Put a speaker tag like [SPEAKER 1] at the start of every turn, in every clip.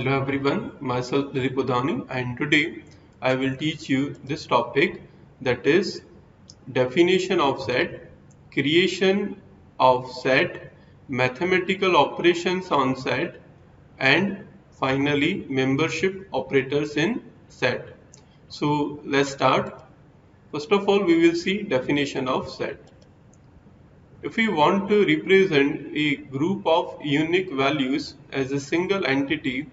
[SPEAKER 1] Hello everyone, myself Dilipodani, and today I will teach you this topic, that is definition of set, creation of set, mathematical operations on set, and finally membership operators in set. So let's start. First of all, we will see definition of set. If we want to represent a group of unique values as a single entity,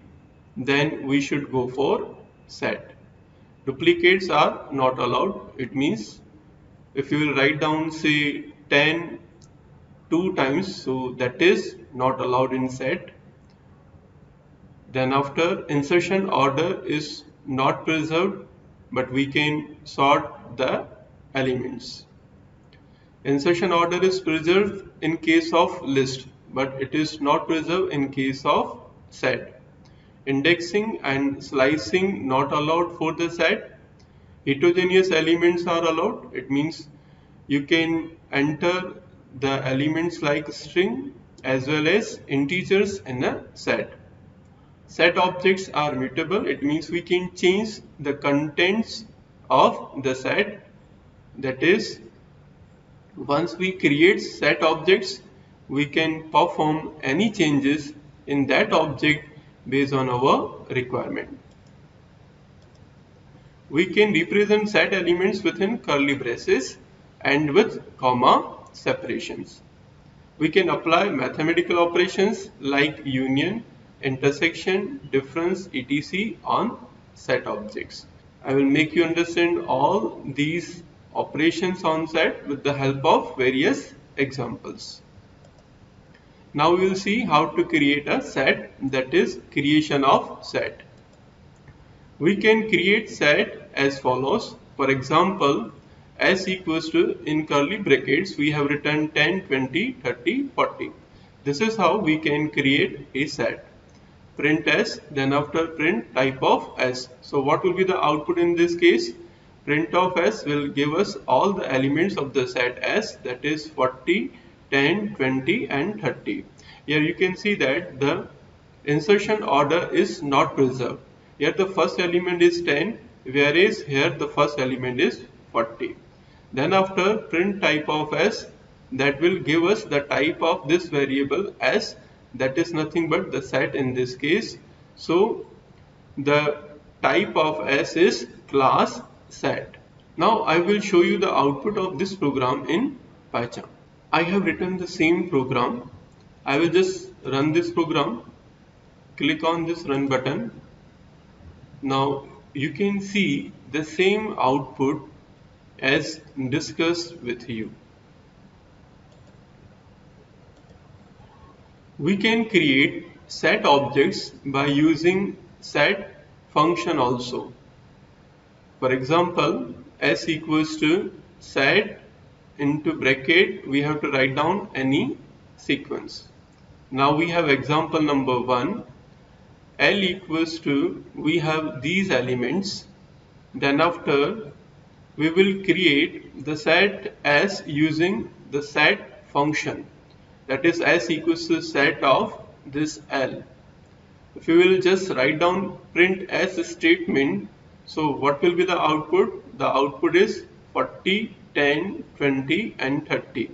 [SPEAKER 1] then we should go for set. Duplicates are not allowed. It means if you will write down say 10 two times, so that is not allowed in set. Then after, insertion order is not preserved, but we can sort the elements. Insertion order is preserved in case of list, but it is not preserved in case of set. Indexing and slicing not allowed for the set. Heterogeneous elements are allowed. It means you can enter the elements like string as well as integers in a set. Set objects are mutable. It means we can change the contents of the set. That is, once we create set objects, we can perform any changes in that object based on our requirement. We can represent set elements within curly braces and with comma separations. We can apply mathematical operations like union, intersection, difference, etc. on set objects. I will make you understand all these operations on set with the help of various examples. Now we will see how to create a set, that is creation of set. We can create set as follows. For example, s equals to, in curly brackets we have written 10, 20, 30, 40. This is how we can create a set. Print s, then after print type of s. So what will be the output in this case? Print of s will give us all the elements of the set s, that is 40, 10, 20 and 30. Here you can see that the insertion order is not preserved. Here the first element is 10, whereas here the first element is 40. Then after print type of s, that will give us the type of this variable s, that is nothing but the set in this case. So the type of s is class set. Now I will show you the output of this program in Python. I have written the same program. I will just run this program. Click on this run button. Now you can see the same output as discussed with you. We can create set objects by using set function also. For example, s equals to set into bracket, we have to write down any sequence. Now we have example number 1. L equals to, we have these elements. Then after, we will create the set s using the set function. That is, s equals to set of this L. If we will just write down print s statement, so what will be the output? The output is 40, 10, 20 and 30.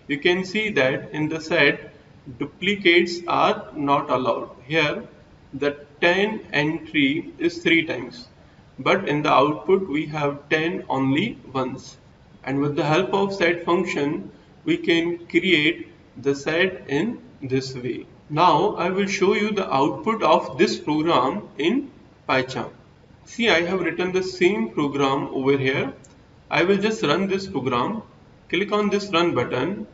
[SPEAKER 1] You can see that in the set, duplicates are not allowed. Here the 10 entry is 3 times, but in the output we have 10 only once. And with the help of set function, we can create the set in this way. Now I will show you the output of this program in Python. See, I have written the same program over here. I will just run this program. Click on this run button.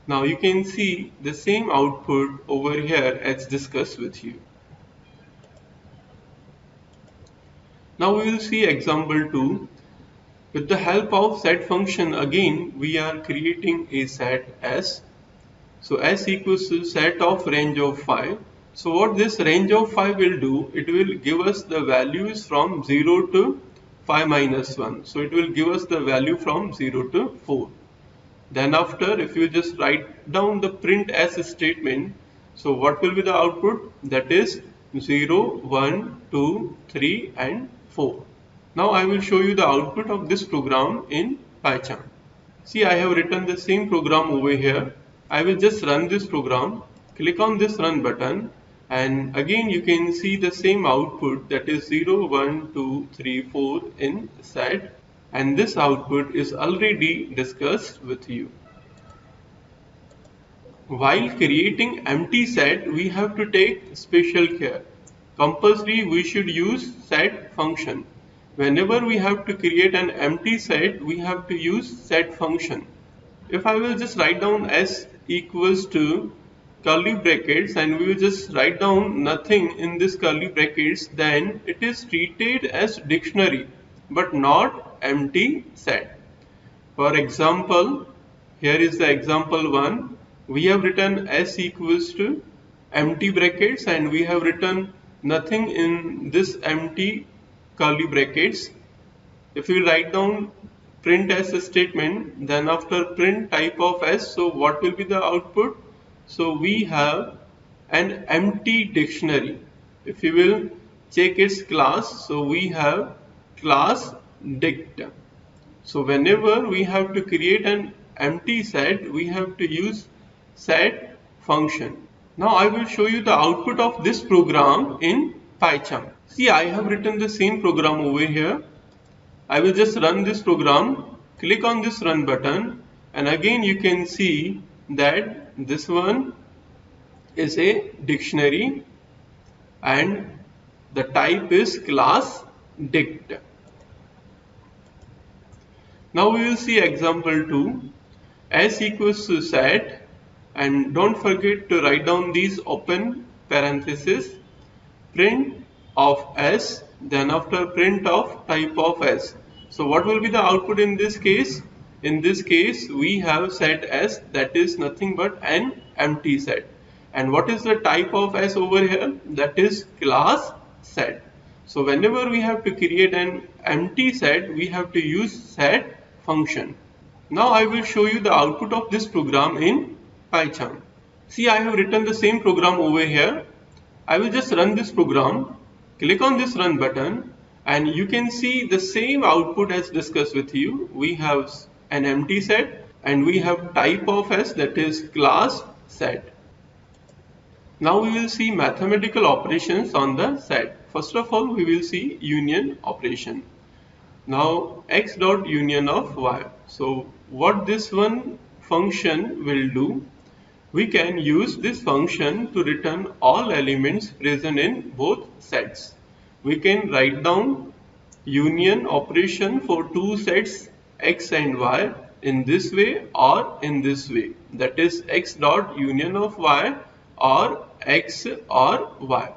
[SPEAKER 1] Now you can see the same output over here as discussed with you. Now we will see example 2. With the help of set function, again we are creating a set s. So s equals to set of range of 5. So what this range of 5 will do, it will give us the values from 0 to 5 minus 1. So it will give us the value from 0 to 4. Then after, if you just write down the print s statement, so what will be the output? That is 0, 1, 2, 3 and 4. Now I will show you the output of this program in Python. See, I have written the same program over here. I will just run this program, click on this run button, and again you can see the same output, that is 0, 1, 2, 3, 4 in set, and this output is already discussed with you. While creating empty set, we have to take special care. Compulsory, we should use set function. Whenever we have to create an empty set, we have to use set function. If I will just write down s equals to curly brackets and we will just write down nothing in this curly brackets, then it is treated as dictionary but not empty set. For example, here is the example 1. We have written s equals to empty brackets and we have written nothing in this empty curly brackets. If we write down print s statement, then after print type of s, so what will be the output? So we have an empty dictionary. If you will check its class, so we have class dict. So whenever we have to create an empty set, we have to use set function. Now I will show you the output of this program in Python. See, I have written the same program over here. I will just run this program, click on this run button, and again you can see that this one is a dictionary and the type is class dict. Now we will see example 2. S equals to set, and don't forget to write down these open parentheses, print of s, then after print of type of s. So what will be the output in this case? In this case we have set s, that is nothing but an empty set. And what is the type of s over here? That is class set. So whenever we have to create an empty set, we have to use set function. Now I will show you the output of this program in Python. See, I have written the same program over here. I will just run this program, click on this run button, and you can see the same output as discussed with you. We have an empty set and we have type of s, that is class set. Now we will see mathematical operations on the set. First of all, we will see union operation. Now x dot union of y. So what this one function will do, we can use this function to return all elements present in both sets. We can write down union operation for two sets x and y in this way or in this way, that is x dot union of y or x or y.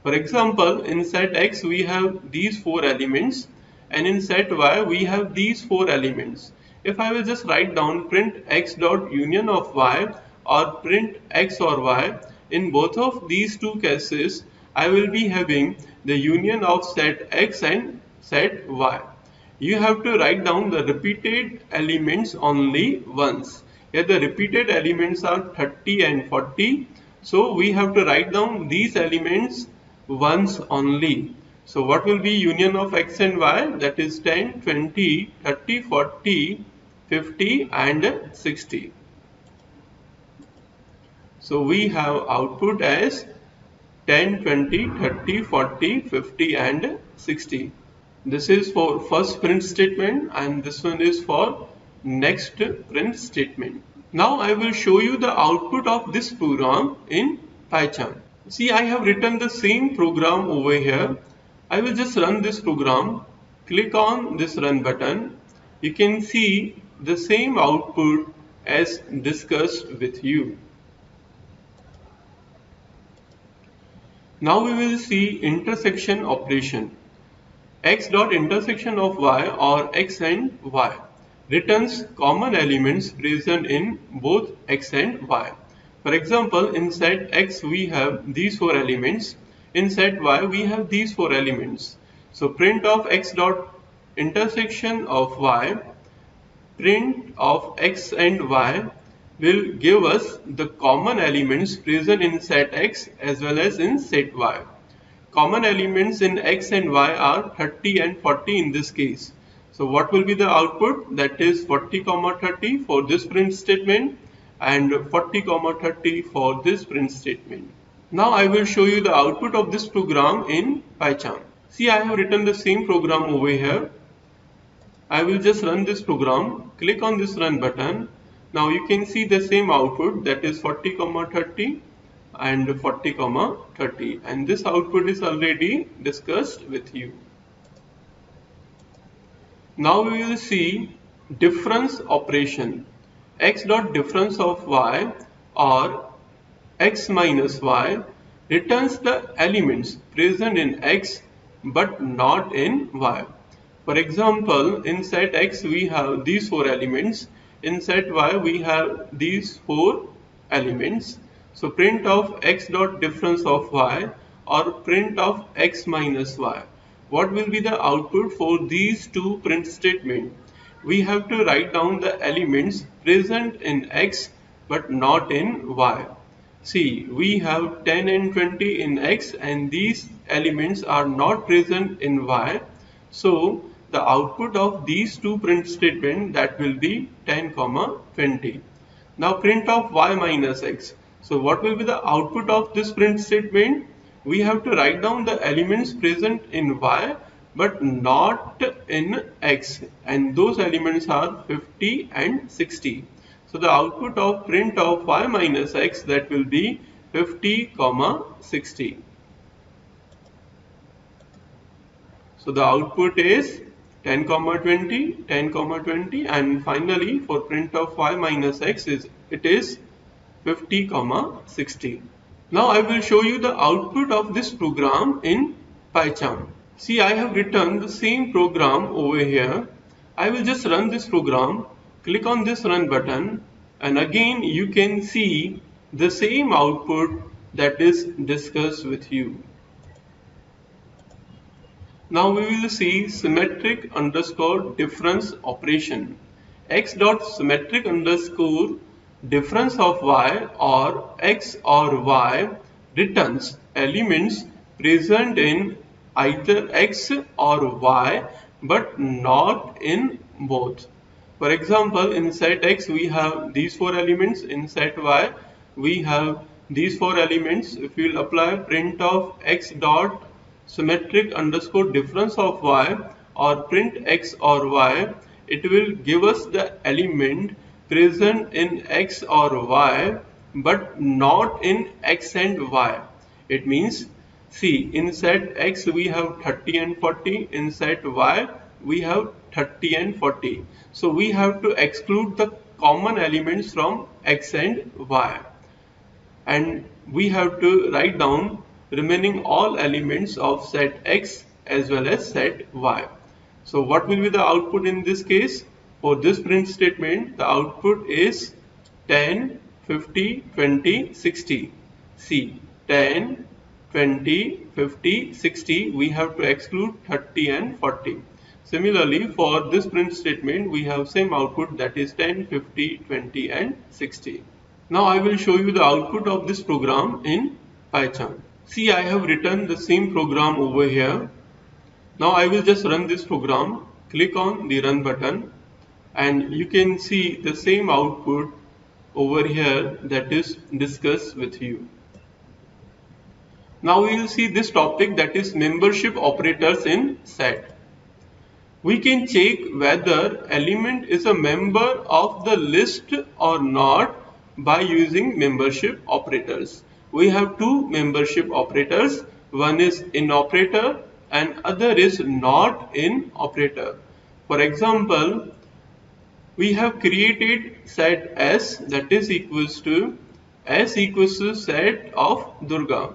[SPEAKER 1] For example, in set x we have these four elements and in set y we have these four elements. If I will just write down print x dot union of y or print x or y, in both of these two cases I will be having the union of set x and set y. You have to write down the repeated elements only once. Here the repeated elements are 30 and 40. So we have to write down these elements once only. So what will be union of x and y? That is 10, 20, 30, 40, 50 and 60. So we have output as 10, 20, 30, 40, 50 and 60. This is for first print statement and this one is for next print statement. Now I will show you the output of this program in Python. See, I have written the same program over here. I will just run this program, click on this run button. You can see the same output as discussed with you. Now we will see intersection operation. X dot intersection of y or x and y returns common elements present in both x and y. For example, in set x we have these four elements, in set y we have these four elements. So print of x dot intersection of y, print of x and y will give us the common elements present in set x as well as in set y. common elements in x and y are 30 and 40 in this case. So what will be the output? That is 40 comma 30 for this print statement and 40 comma 30 for this print statement. Now I will show you the output of this program in Python. See, I have written the same program over here. I will just run this program, click on this run button. Now you can see the same output, that is 40 comma 30 and 40 comma 30, and this output is already discussed with you. Now we will see difference operation. X dot difference of y or x minus y returns the elements present in x but not in y. For example, in set x we have these 4 elements, in set y we have these 4 elements. So print of x dot difference of y or print of x minus y. What will be the output for these two print statements? We have to write down the elements present in x but not in y. See, we have 10 and 20 in x and these elements are not present in y. So the output of these two print statements, that will be 10 comma 20. Now print of y minus x. So what will be the output of this print statement? We have to write down the elements present in y but not in x, and those elements are 50 and 60. So the output of print of y minus x, that will be 50 comma 60. So the output is 10 comma 20, 10 comma 20, and finally for print of y minus x it is 50 comma 60. Now I will show you the output of this program in Python. See, I have written the same program over here. I will just run this program, click on this run button, and again you can see the same output that is discussed with you. Now we will see symmetric underscore difference operation. X dot symmetric underscore difference of y or x or y returns elements present in either x or y but not in both. For example, in set x we have these 4 elements, in set y we have these 4 elements. If we will apply print of x dot symmetric underscore difference of y or print x or y, it will give us the element present in x or y but not in x and y. It means, see, in set x we have 30 and 40, in set y we have 30 and 40. So we have to exclude the common elements from x and y, and we have to write down remaining all elements of set x as well as set y. So what will be the output in this case? For this print statement, the output is 10, 50, 20, 60. See, 10, 20, 50, 60, we have to exclude 30 and 40. Similarly, for this print statement, we have same output, that is 10, 50, 20 and 60. Now I will show you the output of this program in Python. See, I have written the same program over here. Now I will just run this program, click on the run button, and you can see the same output over here that is discussed with you. Now we will see this topic, that is membership operators in set. We can check whether element is a member of the list or not by using membership operators. We have two membership operators, one is in operator and other is not in operator. For example, we have created set S, that is equals to S equals to set of Durga,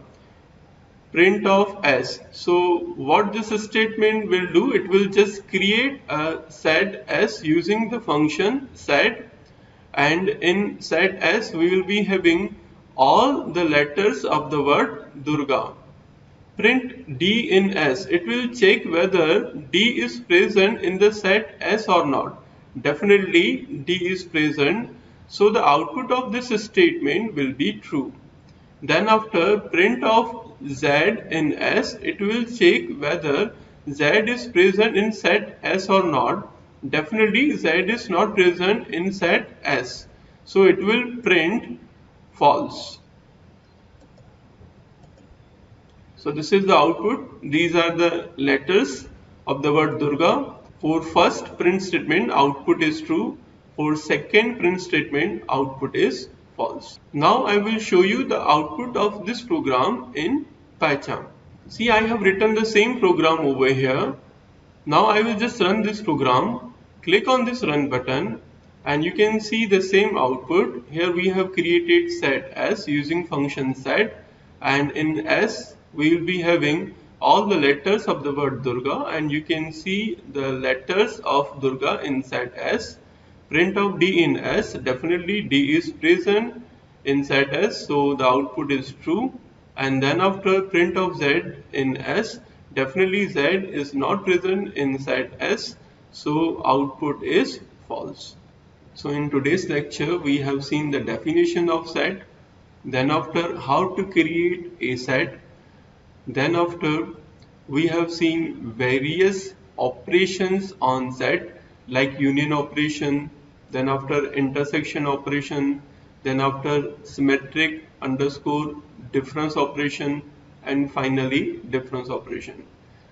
[SPEAKER 1] print of S. So what this statement will do, it will just create a set S using the function set, and in set S we will be having all the letters of the word Durga. Print D in S, it will check whether D is present in the set S or not. Definitely D is present, so the output of this statement will be true. Then after print of Z in S, it will check whether Z is present in set S or not. Definitely Z is not present in set S. So it will print false. So this is the output. These are the letters of the word Durga. For first print statement, output is true. For second print statement, output is false. Now I will show you the output of this program in PyCharm. See, I have written the same program over here. Now I will just run this program. Click on this run button and you can see the same output. Here we have created set S using function set, and in S we will be having all the letters of the word Durga, and you can see the letters of Durga in set S. Print of D in S, definitely D is present in set S, so the output is true. And then after print of Z in S, definitely Z is not present in set S, so output is false. So in today's lecture, we have seen the definition of set, then after how to create a set, then after we have seen various operations on set like union operation, then after intersection operation, then after symmetric underscore difference operation, and finally difference operation.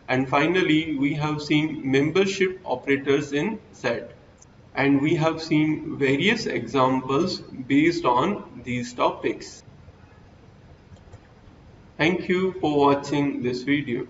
[SPEAKER 1] And finally we have seen membership operators in set, and we have seen various examples based on these topics. Thank you for watching this video.